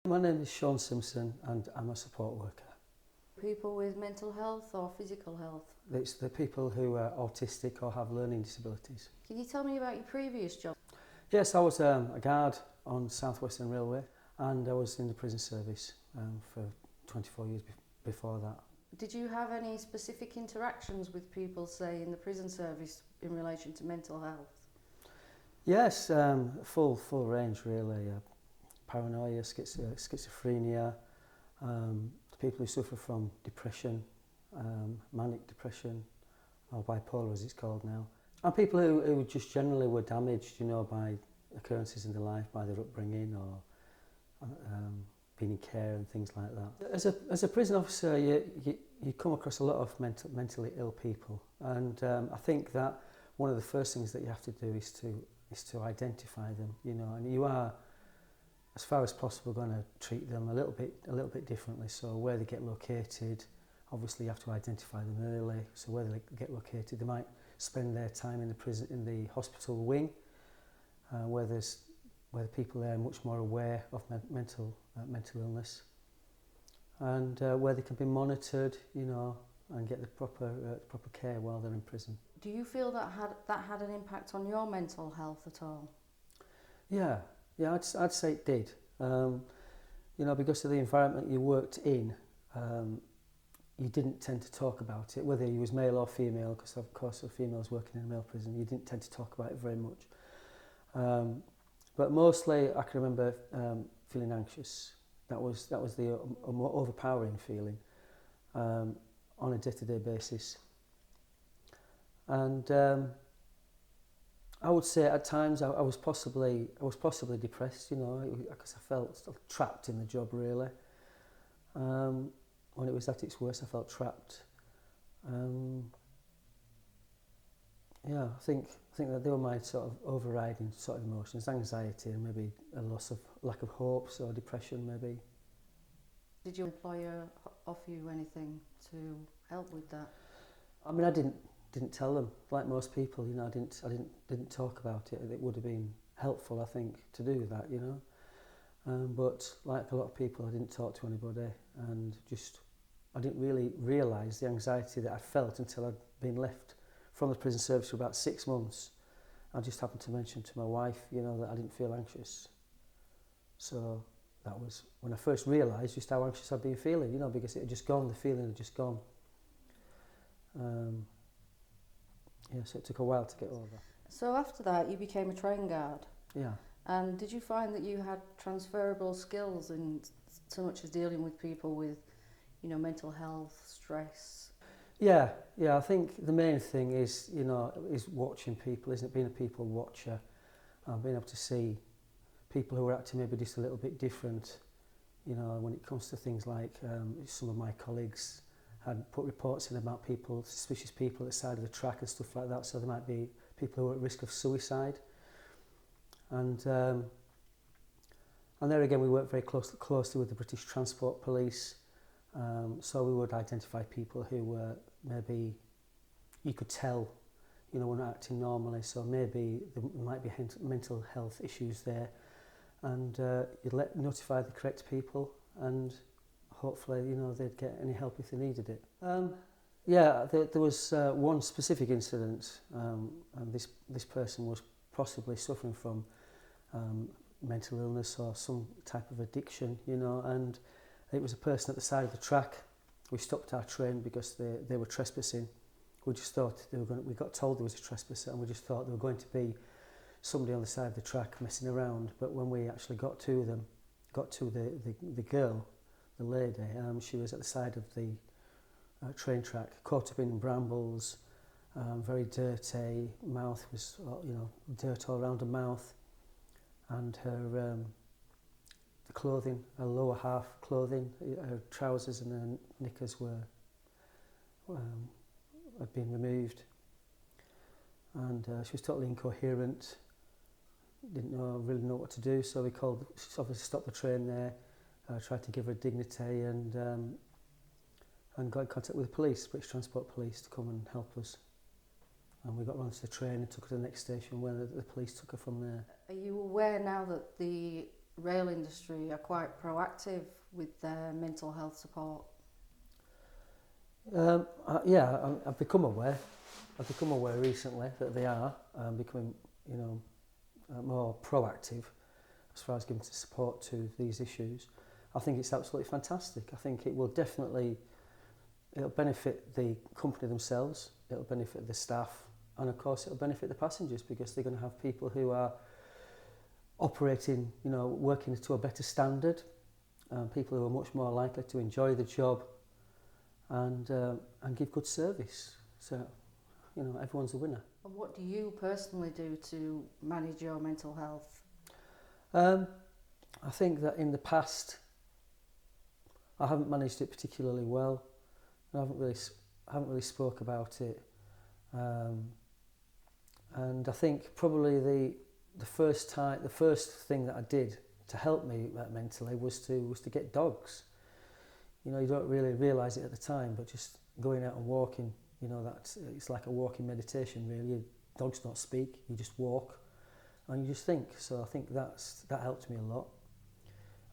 My name is Simpson and I'm a support worker. People with mental health or physical health? It's the people who are autistic or have learning disabilities. Can you tell me about your previous job? Yes, I was a guard on South Western Railway and I was in the prison service for 24 years before that. Did you have any specific interactions with people, say, in the prison service in relation to mental health? Yes, full range really. Paranoia, schizophrenia, people who suffer from depression, manic depression, or bipolar as it's called now. And people who just generally were damaged, by occurrences in their life, by their upbringing or being in care and things like that. As a prison officer, you come across a lot of mentally ill people, and I think that one of the first things that you have to do is to identify them, and you are, as far as possible, going to treat them a little bit differently. So where they get located, obviously you have to identify them early. So where they get located, they might spend their time in the prison, in the hospital wing, where the people there are much more aware of mental illness, and where they can be monitored, and get the proper care while they're in prison. Do you feel that had an impact on your mental health at all? Yeah, I'd say it did. Because of the environment you worked in, you didn't tend to talk about it, whether you was male or female, because of course the females working in a male prison, you didn't tend to talk about it very much. But mostly I can remember feeling anxious. That was the more overpowering feeling on a day-to-day basis. And I would say at times I was possibly depressed, because I felt trapped in the job really. When it was at its worst, I felt trapped. I think that they were my sort of overriding sort of emotions: anxiety and maybe a lack of hopes or depression maybe. Did your employer offer you anything to help with that? I mean, I didn't tell them, like most people, I didn't talk about it. It would have been helpful, I think, to do that, but like a lot of people, I didn't talk to anybody, and I didn't really realise the anxiety that I felt until I'd been left from the prison service for about 6 months. I just happened to mention to my wife, that I didn't feel anxious. So that was when I first realised just how anxious I'd been feeling, because it had just gone, the feeling had just gone. So it took a while to get over. So after that, you became a train guard. Yeah. And did you find that you had transferable skills in so much as dealing with people with, mental health, stress? Yeah. I think the main thing is, is watching people, isn't it? Being a people watcher, being able to see people who are acting maybe just a little bit different, when it comes to things like some of my colleagues had put reports in about suspicious people at the side of the track and stuff like that, so there might be people who are at risk of suicide. And there again, we work very closely with the British Transport Police, so we would identify people who were maybe, you could tell, were not acting normally, so maybe there might be mental health issues there, and you'd notify the correct people, and hopefully, they'd get any help if they needed it. There was one specific incident, and this person was possibly suffering from mental illness or some type of addiction, and it was a person at the side of the track. We stopped our train because they were trespassing. We just thought we got told there was a trespasser, and we just thought there were going to be somebody on the side of the track messing around. But when we actually got to the girl, the lady, she was at the side of the train track, caught up in brambles, very dirty, mouth was, dirt all around her mouth, and her the clothing, her lower half clothing, her trousers and her knickers had been removed, and she was totally incoherent, didn't really know what to do, so we obviously stopped the train there, tried to give her dignity, and got in contact with the police, British Transport Police, to come and help us. And we got onto the train and took her to the next station where the police took her from there. Are you aware now that the rail industry are quite proactive with their mental health support? I've become aware. I've become aware recently that they are becoming, more proactive as far as giving support to these issues. I think it's absolutely fantastic. I think it will definitely, it'll benefit the company themselves, it'll benefit the staff, and of course it'll benefit the passengers, because they're going to have people who are operating, working to a better standard, people who are much more likely to enjoy the job and give good service. So, everyone's a winner. And what do you personally do to manage your mental health? I think that in the past I haven't managed it particularly well. I haven't really spoke about it, and I think probably the first thing that I did to help me mentally was to get dogs. You don't really realise it at the time, but just going out and walking, it's like a walking meditation really. Dogs don't speak, you just walk and you just think. So I think that helped me a lot.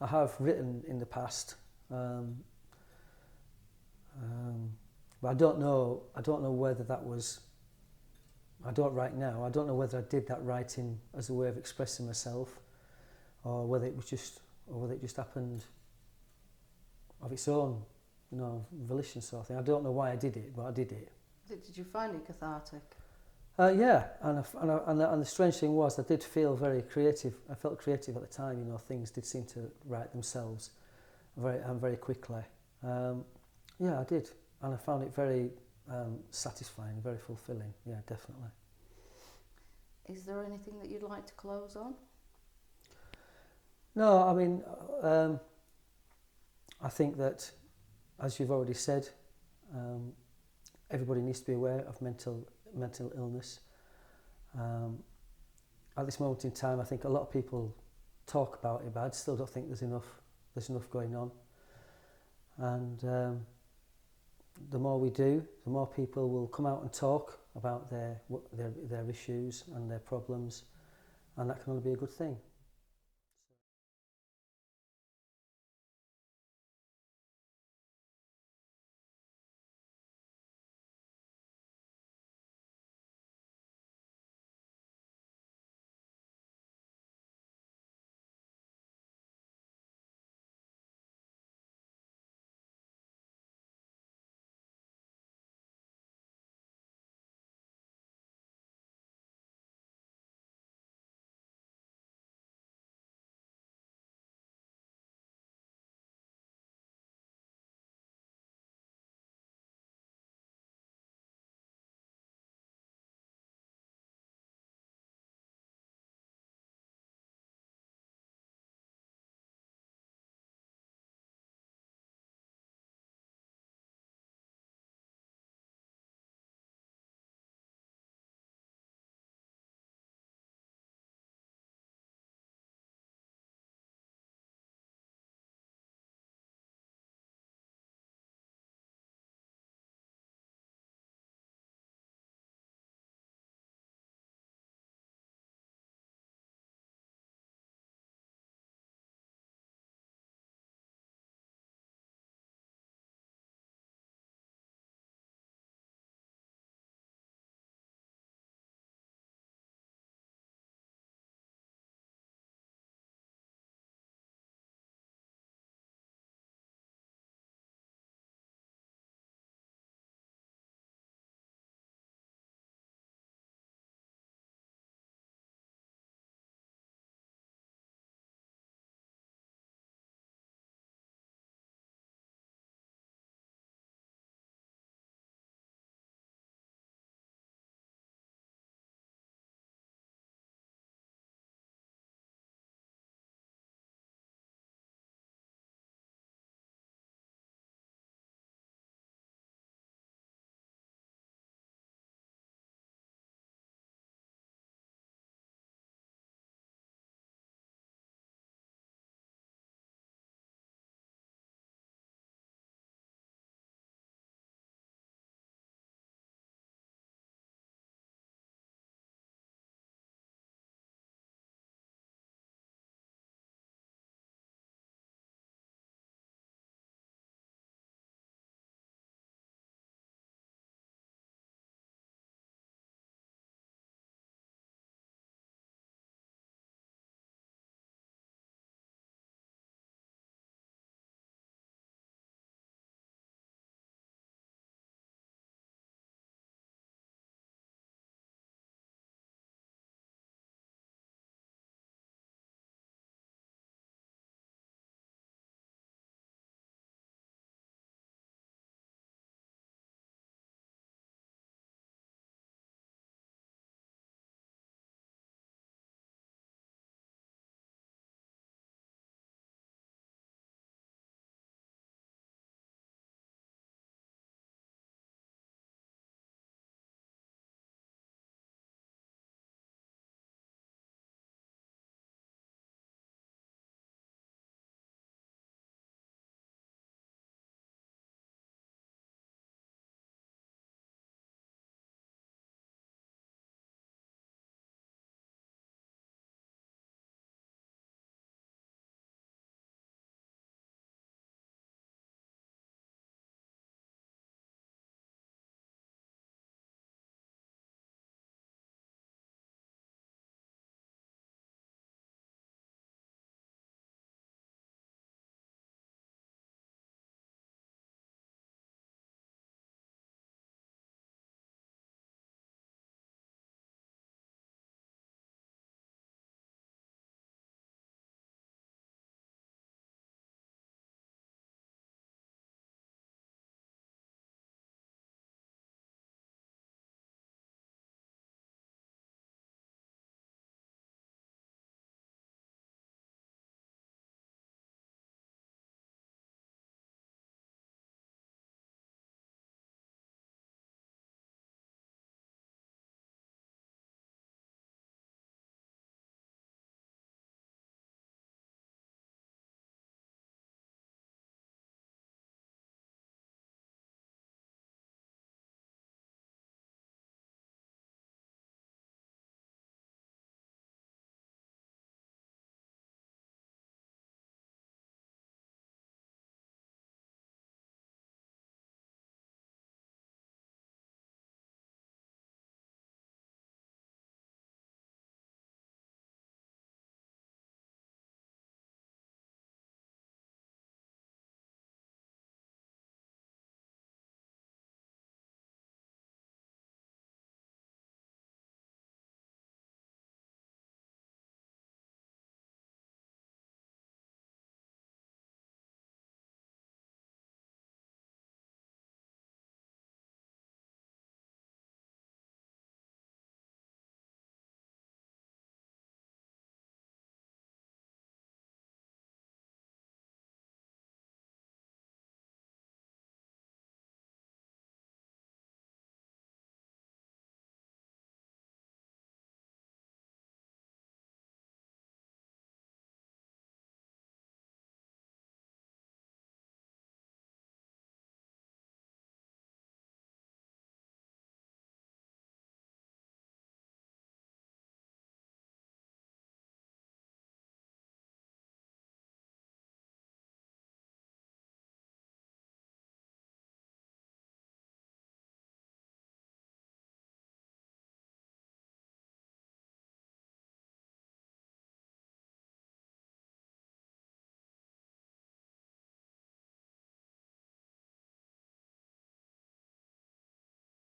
I have written in the past, but I don't know whether that was, I don't write now, I don't know whether I did that writing as a way of expressing myself, or whether it just happened of its own, volition sort of thing. I don't know why I did it, but I did it. Did you find it cathartic? Yeah, and the strange thing was I did feel very creative. I felt creative at the time. Things did seem to write themselves very quickly. Yeah, I did, and I found it very satisfying, very fulfilling. Yeah, definitely. Is there anything that you'd like to close on? No, I mean, I think that, as you've already said, everybody needs to be aware of mental illness. At this moment in time, I think a lot of people talk about it, but I still don't think there's enough going on. And the more we do, the more people will come out and talk about their issues and their problems, and that can only be a good thing.